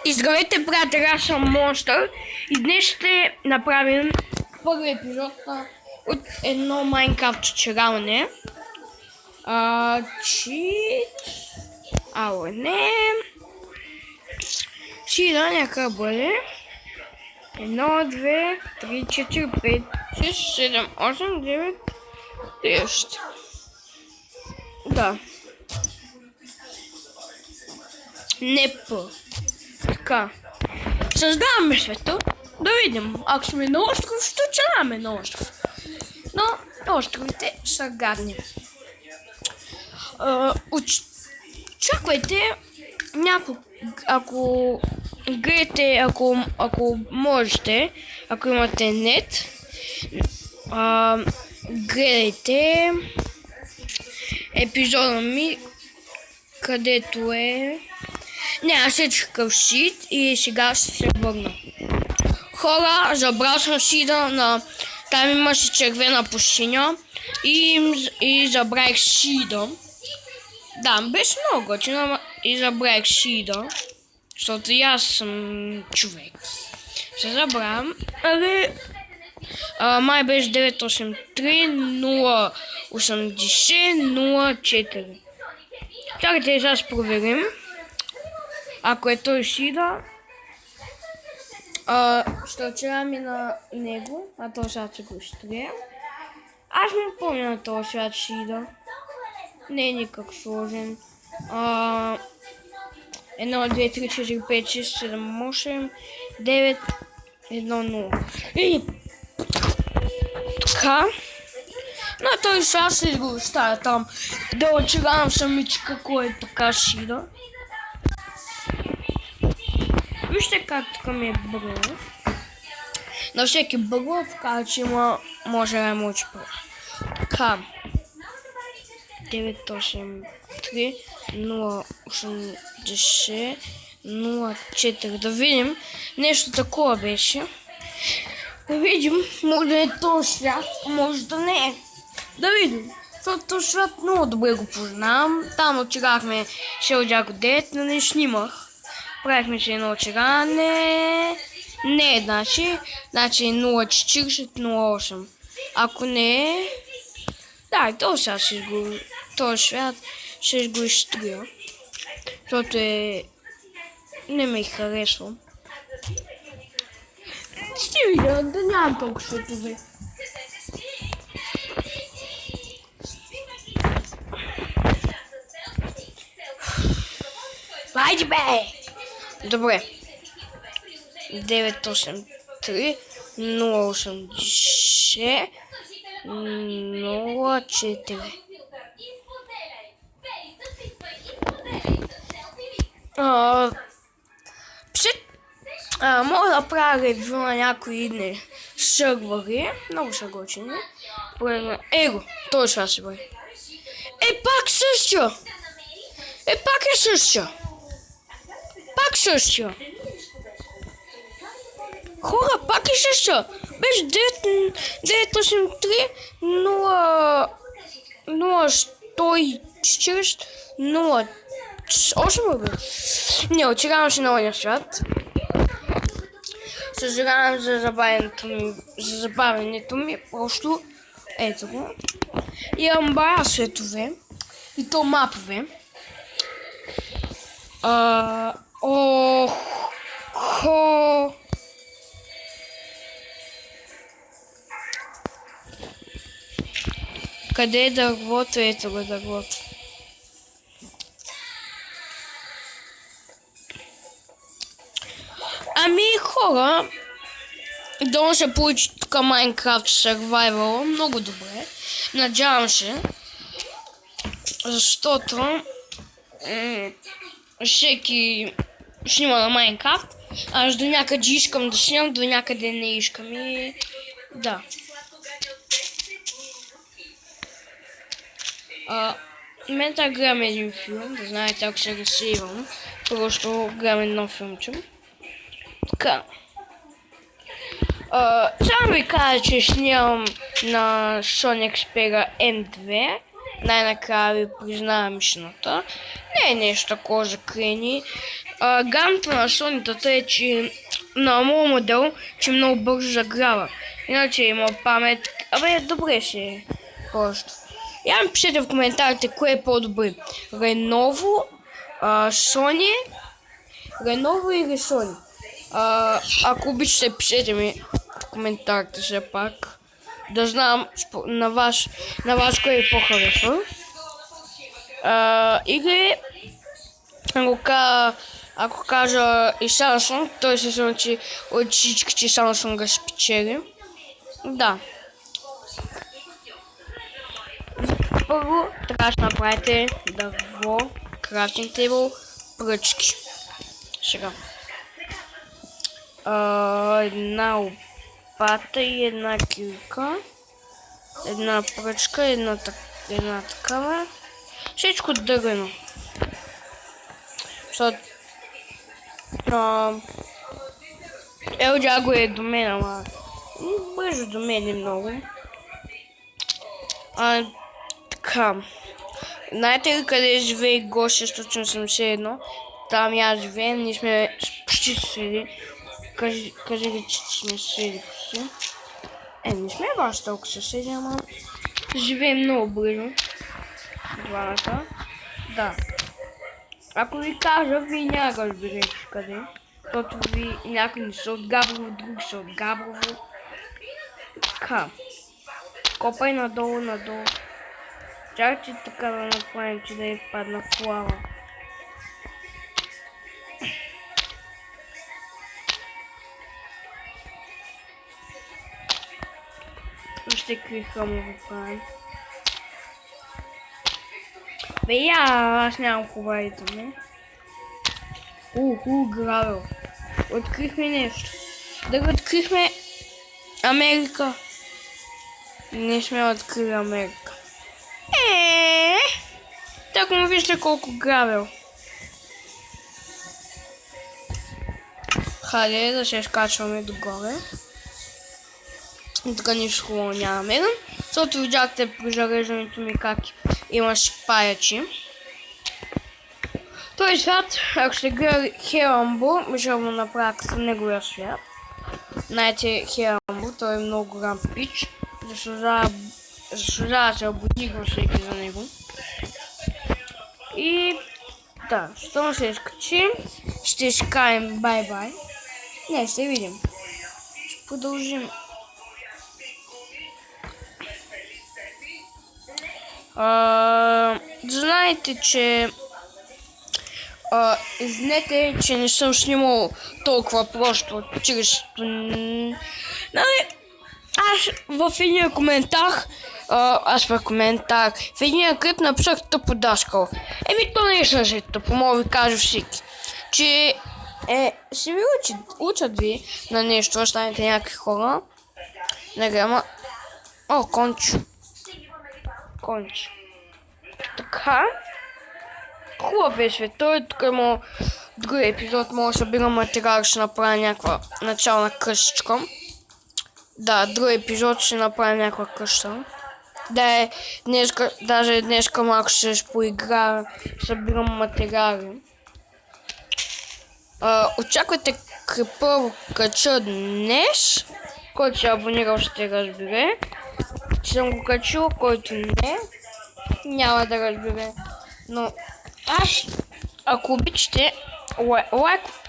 И здравейте, приятели, аз съм Монстър и днес ще направим първи епизод от едно Майнкрафт чичераване. Да нека бъде. 1, 2, 3, 4, 5, 6, 7, 8, 9, 10. Да. Не по. Така. Създаваме света. Да видим. Ако сме на остров, ще оцеляваме на остров. Но островите са гадни. Очаквайте няколко. Ако гледате, ако можете, ако имате нет, гледайте епизода ми, където е... Аз е такъв шит и сега ще се върна. Хора, забрал съм шида на... Там имаше червена пушиня и забравих шида. Да, беше много готино и забравих шида. Защото и аз съм човек. Се забравям. Май беше 983 080 04. Чакайте, сега ще проверим. Ако е той шида, ще отчерам и на него, а то сега ще го изтрия. Аз не помня на този свят шида. Не е никак сложен. 1, 2, 3, 4, 5, 6, 7, 8, 9, 1, 0. Така. Но той сега ще го оставя там. Да отчерам самичка, кой е така шида. Вижте как тук ми е бъгло. На всеки бъгло показва, че може да му учи първо. Така. 983 080 04. Да видим. Нещо такова беше. Да видим. Може да е този свят, може да не е. Да видим. Защото този свят много добре го познавам. Там отчерахме Шелджако 9, но не снимах. Правихме се едно очеране. Не, значи 040-08. Ако не е... Да, този свят ще го изтрия. Защото не ме харесва. Ще видя, да нямам толкова светове. Хайде бе! Добре. 983 080 04. Мога да правя ревю на някои сървъри. Много са готини. Его, той това ще бъде. Пак същия! Пак е същия! Пак същия! Хора, пак е същия! Беше 983 0140 08. Не, отчерявам се на ония свят. Съжалявам за забавянето ми, просто ето го. Имам бая светове и то мапове. Къде е дървото? Ето го дървото. Хора, да се получи тук Minecraft Survival много добре. Надявам се. Защото всеки снима на Minecraft. Аз до някъде искам да снимам, до някъде не искам и... Да. Момента гледам един филм, да знаете, ако се разсейвам. Просто гледам едно филмче. Така. Само ви кажа, че снимам на Sonic Xperia M2. най-накрая ви признавам истината. Не е нещо такова за крени. Ганата на Sony е, че на моят модел, че много бързо загрява. Иначе има памет. Добре си е. Просто. Я ми пишете в коментарите кое е по-добре. Lenovo, Sony, Lenovo или Sony. Ако обичате, пишете ми в коментарите все пак. Да знам на вас кое е по-хорошо. Или ако кажа и Samsung, той се значи от всичките Samsung спечели. Да. Първо трябва да направите дърво, крафтинг тейбъл, пръчки. Сега. Една лопата и една кирка. Една пръчка, една такава. Всичко дървено. Елджаго е до мен, ама бързо до мен е много. Така. Знаете ли къде живее Гоша 681? Там я живеем, ние сме почти съседи. Кажи ли, че сме съседи почти? Не сме баш толкова съседи, ама живеем много близо. Двамата. Да. Ако ви кажа, вие няма да разберете къде. Защото ви някои не са от Габрово, други са от Габрово. Така. Копай надолу. Чакайте така да направим, че да е падна флава. Вижте какви хълмове правим. Аз нямам хубави думи. Гравел. Открихме нещо. Да го открихме Америка. Не сме открили Америка. Так му вижте колко гравел. Хайде да се скачваме догоре. Тук нищо хубаво нямаме. Защото видяхте при зареждането ми как имаш паячи. Той свят, ако ще гледа Херамбо, ще го направя като неговия свят. Знаете Херамбо, той е много голям пич. Заслужава да се обудигва всеки за него. И да, щом се изкачим, ще си кажем бай-бай. Не, ще видим. Ще продължим. Знаете, че извинете, че не съм снимал толкова просто от 40. Аз в един коментар, в един клип написах тъпо даскал. То не е също тъпо, мога ви кажа всеки. Че ще ви учат ви на нещо, останете някакви хора. Ама... Кончо. Така. Хубав е света, тук има друг епизод, може да събирам материал, ще направя някаква начална къщичка. Да, друг епизод ще направим някаква къща. Даже днеска малко ще се поиграя, събирам материали. Очаквайте първо кача днес, който се абонирал ще разбере. Че съм го качил, който не, няма да разбере. Но аз, ако обичате,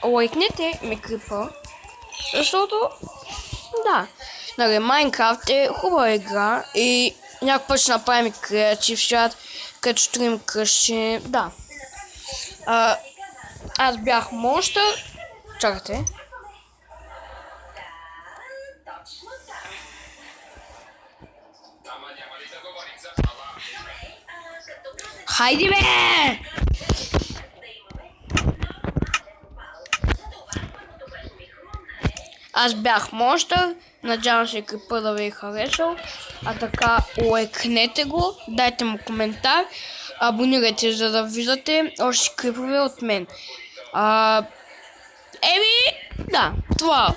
лайкнете ми клипа, защото да, Майнкрафт е хубава игра и някой път ще направим креатив свят, като строим къщи, да. Аз бях монстър, чакайте. Хайде бе! Аз бях монстър, надявам се клипа да ви е харесал. А така, лайкнете го, дайте му коментар, абонирайте, за да виждате още клипове от мен. Да, това.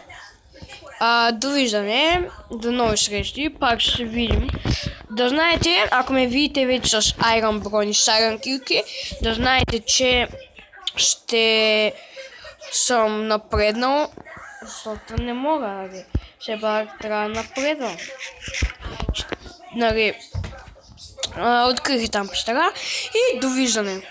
Довиждане, до нови срещи, пак ще се видим. Да знаете, ако ме видите вече с Iron брони, с Iron килки, да знаете, че ще съм напреднал, защото не мога, нали. Все пак трябва да напредвам. Нали, открих там пещера и довиждане.